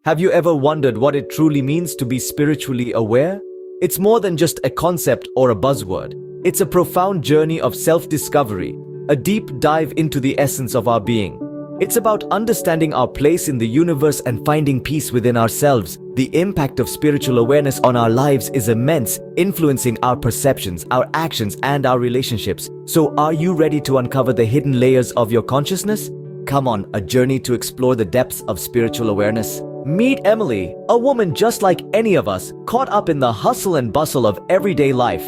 Have you ever wondered what it truly means to be spiritually aware? It's more than just a concept or a buzzword. It's a profound journey of self-discovery, a deep dive into the essence of our being. It's about understanding our place in the universe and finding peace within ourselves. The impact of spiritual awareness on our lives is immense, influencing our perceptions, our actions, and our relationships. So, are you ready to uncover the hidden layers of your consciousness? Come on, a journey to explore the depths of spiritual awareness. Meet Emily, a woman just like any of us, caught up in the hustle and bustle of everyday life.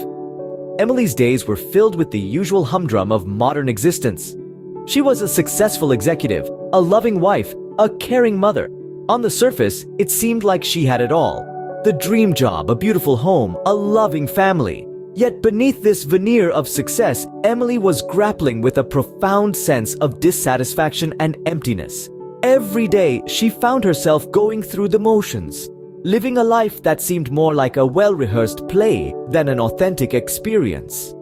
Emily's days were filled with the usual humdrum of modern existence. She was a successful executive, a loving wife, a caring mother. On the surface, it seemed like she had it all. The dream job, a beautiful home, a loving family. Yet beneath this veneer of success, Emily was grappling with a profound sense of dissatisfaction and emptiness. Every day, she found herself going through the motions, living a life that seemed more like a well-rehearsed play than an authentic experience.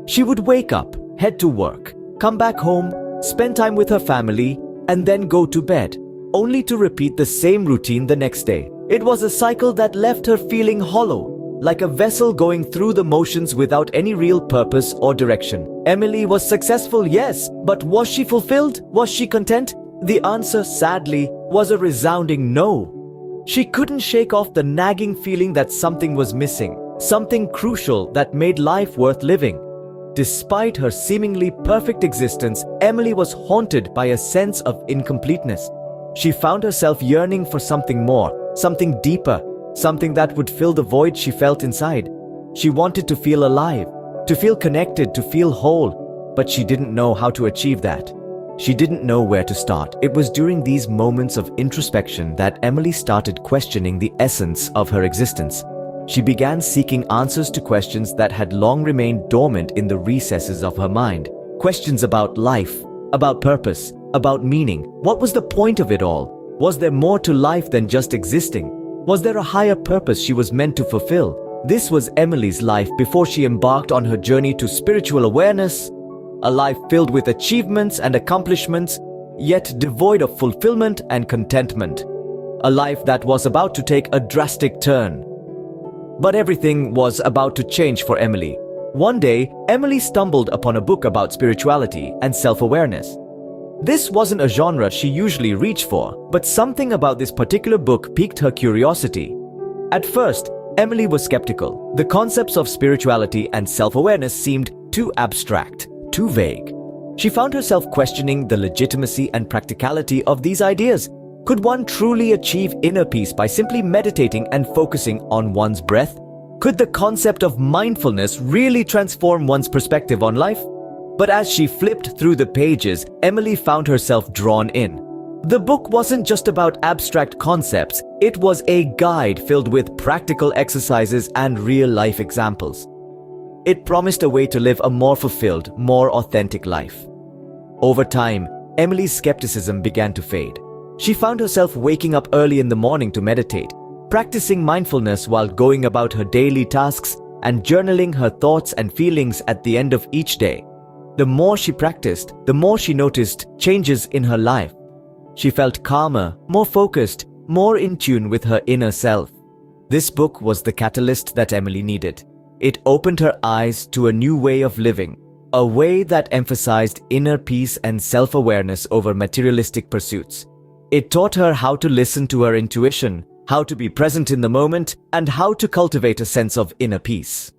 She would wake up, head to work, come back home, spend time with her family, and then go to bed, only to repeat the same routine the next day. It was a cycle that left her feeling hollow, like a vessel going through the motions without any real purpose or direction. Emily was successful, yes, but was she fulfilled? Was she content? The answer, sadly, was a resounding no. She couldn't shake off the nagging feeling that something was missing, something crucial that made life worth living. Despite her seemingly perfect existence, Emily was haunted by a sense of incompleteness. She found herself yearning for something more, something deeper, something that would fill the void she felt inside. She wanted to feel alive, to feel connected, to feel whole, but she didn't know how to achieve that. She didn't know where to start. It was during these moments of introspection that Emily started questioning the essence of her existence. She began seeking answers to questions that had long remained dormant in the recesses of her mind. Questions about life, about purpose, about meaning. What was the point of it all? Was there more to life than just existing? Was there a higher purpose she was meant to fulfill? This was Emily's life before she embarked on her journey to spiritual awareness, a life filled with achievements and accomplishments, yet devoid of fulfillment and contentment. A life that was about to take a drastic turn. But everything was about to change for Emily. One day, Emily stumbled upon a book about spirituality and self-awareness. This wasn't a genre she usually reached for, but something about this particular book piqued her curiosity. At first, Emily was skeptical. The concepts of spirituality and self-awareness seemed too abstract, too vague. She found herself questioning the legitimacy and practicality of these ideas. Could one truly achieve inner peace by simply meditating and focusing on one's breath? Could the concept of mindfulness really transform one's perspective on life? But as she flipped through the pages, Emily found herself drawn in. The book wasn't just about abstract concepts, it was a guide filled with practical exercises and real-life examples. It promised a way to live a more fulfilled, more authentic life. Over time, Emily's skepticism began to fade. She found herself waking up early in the morning to meditate, practicing mindfulness while going about her daily tasks, and journaling her thoughts and feelings at the end of each day. The more she practiced, the more she noticed changes in her life. She felt calmer, more focused, more in tune with her inner self. This book was the catalyst that Emily needed. It opened her eyes to a new way of living, a way that emphasized inner peace and self-awareness over materialistic pursuits. It taught her how to listen to her intuition, how to be present in the moment, and how to cultivate a sense of inner peace.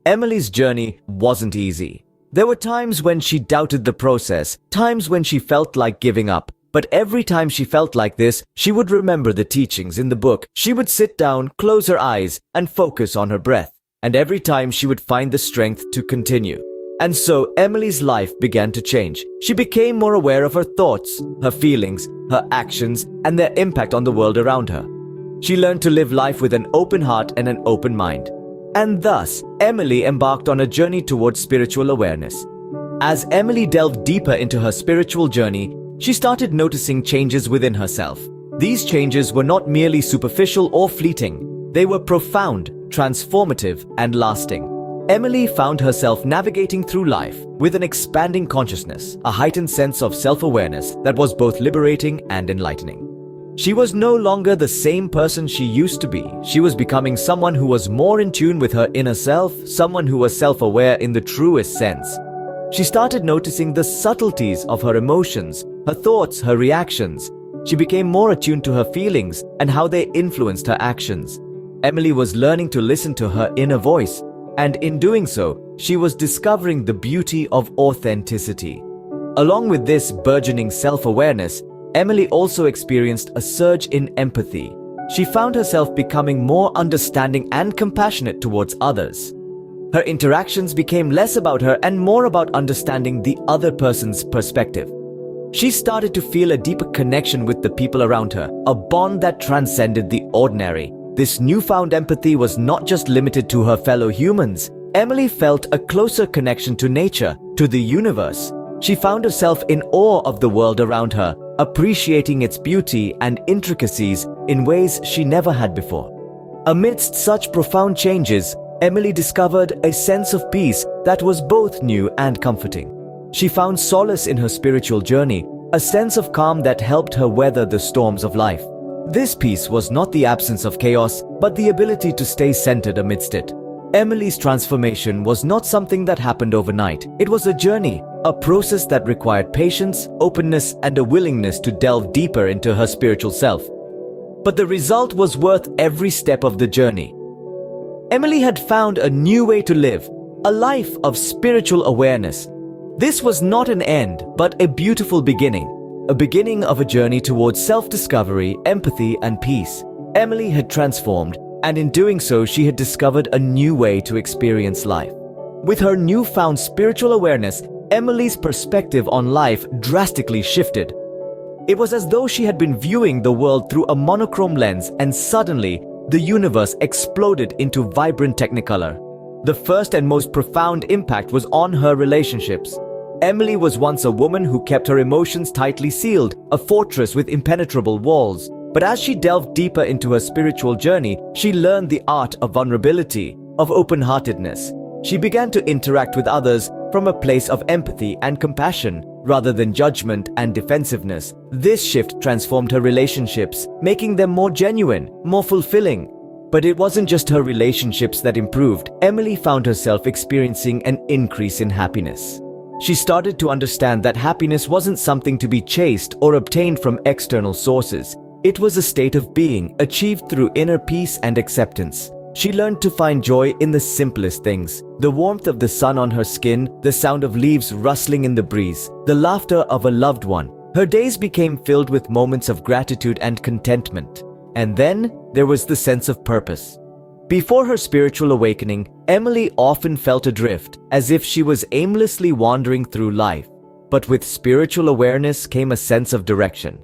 Emily's journey wasn't easy. There were times when she doubted the process, times when she felt like giving up. But every time she felt like this, she would remember the teachings in the book. She would sit down, close her eyes, and focus on her breath. And every time she would find the strength to continue. And so Emily's life began to change. She became more aware of her thoughts, her feelings, her actions, and their impact on the world around her. She learned to live life with an open heart and an open mind. And thus, Emily embarked on a journey towards spiritual awareness. As Emily delved deeper into her spiritual journey, she started noticing changes within herself. These changes were not merely superficial or fleeting. They were profound, transformative, and lasting. Emily found herself navigating through life with an expanding consciousness, a heightened sense of self-awareness that was both liberating and enlightening. She was no longer the same person she used to be. She was becoming someone who was more in tune with her inner self, someone who was self-aware in the truest sense. She started noticing the subtleties of her emotions, her thoughts, her reactions. She became more attuned to her feelings and how they influenced her actions. Emily was learning to listen to her inner voice, and in doing so, she was discovering the beauty of authenticity. Along with this burgeoning self-awareness, Emily also experienced a surge in empathy. She found herself becoming more understanding and compassionate towards others. Her interactions became less about her and more about understanding the other person's perspective. She started to feel a deeper connection with the people around her, a bond that transcended the ordinary. This newfound empathy was not just limited to her fellow humans. Emily felt a closer connection to nature, to the universe. She found herself in awe of the world around her, appreciating its beauty and intricacies in ways she never had before. Amidst such profound changes, Emily discovered a sense of peace that was both new and comforting. She found solace in her spiritual journey, a sense of calm that helped her weather the storms of life. This peace was not the absence of chaos, but the ability to stay centered amidst it. Emily's transformation was not something that happened overnight. It was a journey, a process that required patience, openness, and a willingness to delve deeper into her spiritual self. But the result was worth every step of the journey. Emily had found a new way to live, a life of spiritual awareness. This was not an end, but a beautiful beginning. A beginning of a journey towards self-discovery, empathy, and peace. Emily had transformed, and in doing so, she had discovered a new way to experience life. With her newfound spiritual awareness, Emily's perspective on life drastically shifted. It was as though she had been viewing the world through a monochrome lens, and suddenly, the universe exploded into vibrant technicolor. The first and most profound impact was on her relationships. Emily was once a woman who kept her emotions tightly sealed, a fortress with impenetrable walls. But as she delved deeper into her spiritual journey, she learned the art of vulnerability, of open-heartedness. She began to interact with others from a place of empathy and compassion, rather than judgment and defensiveness. This shift transformed her relationships, making them more genuine, more fulfilling. But it wasn't just her relationships that improved. Emily found herself experiencing an increase in happiness. She started to understand that happiness wasn't something to be chased or obtained from external sources. It was a state of being, achieved through inner peace and acceptance. She learned to find joy in the simplest things. The warmth of the sun on her skin, the sound of leaves rustling in the breeze, the laughter of a loved one. Her days became filled with moments of gratitude and contentment. And then there was the sense of purpose. Before her spiritual awakening, Emily often felt adrift, as if she was aimlessly wandering through life. But with spiritual awareness came a sense of direction.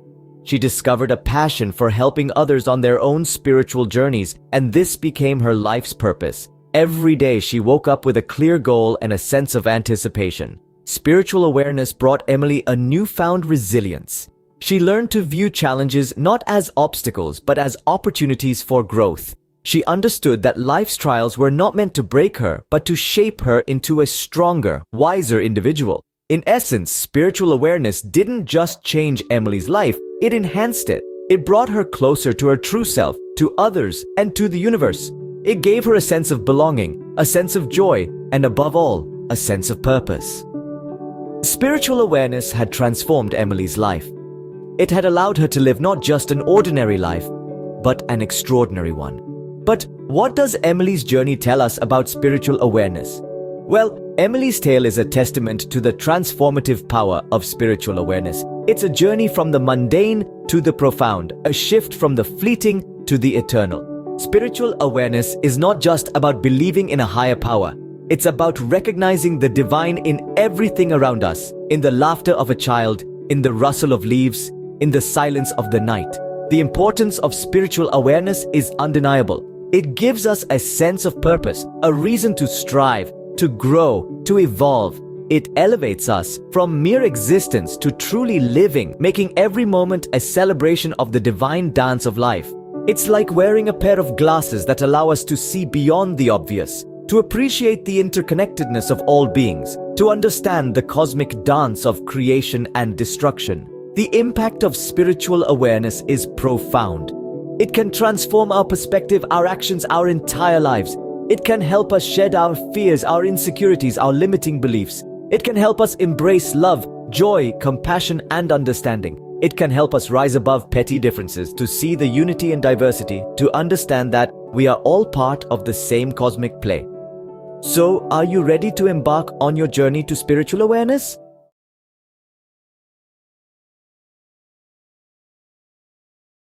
She discovered a passion for helping others on their own spiritual journeys, and this became her life's purpose. Every day she woke up with a clear goal and a sense of anticipation. Spiritual awareness brought Emily a newfound resilience. She learned to view challenges not as obstacles, but as opportunities for growth. She understood that life's trials were not meant to break her, but to shape her into a stronger, wiser individual. In essence, spiritual awareness didn't just change Emily's life, it enhanced it. It brought her closer to her true self, to others, and to the universe. It gave her a sense of belonging, a sense of joy, and above all, a sense of purpose. Spiritual awareness had transformed Emily's life. It had allowed her to live not just an ordinary life, but an extraordinary one. But what does Emily's journey tell us about spiritual awareness? Well, Emily's tale is a testament to the transformative power of spiritual awareness. It's a journey from the mundane to the profound, a shift from the fleeting to the eternal. Spiritual awareness is not just about believing in a higher power. It's about recognizing the divine in everything around us, in the laughter of a child, in the rustle of leaves, in the silence of the night. The importance of spiritual awareness is undeniable. It gives us a sense of purpose, a reason to strive, to grow, to evolve. It elevates us from mere existence to truly living, making every moment a celebration of the divine dance of life. It's like wearing a pair of glasses that allow us to see beyond the obvious, to appreciate the interconnectedness of all beings, to understand the cosmic dance of creation and destruction. The impact of spiritual awareness is profound. It can transform our perspective, our actions, our entire lives. It can help us shed our fears, our insecurities, our limiting beliefs. It can help us embrace love, joy, compassion, and understanding. It can help us rise above petty differences, to see the unity and diversity, to understand that we are all part of the same cosmic play. So, are you ready to embark on your journey to spiritual awareness?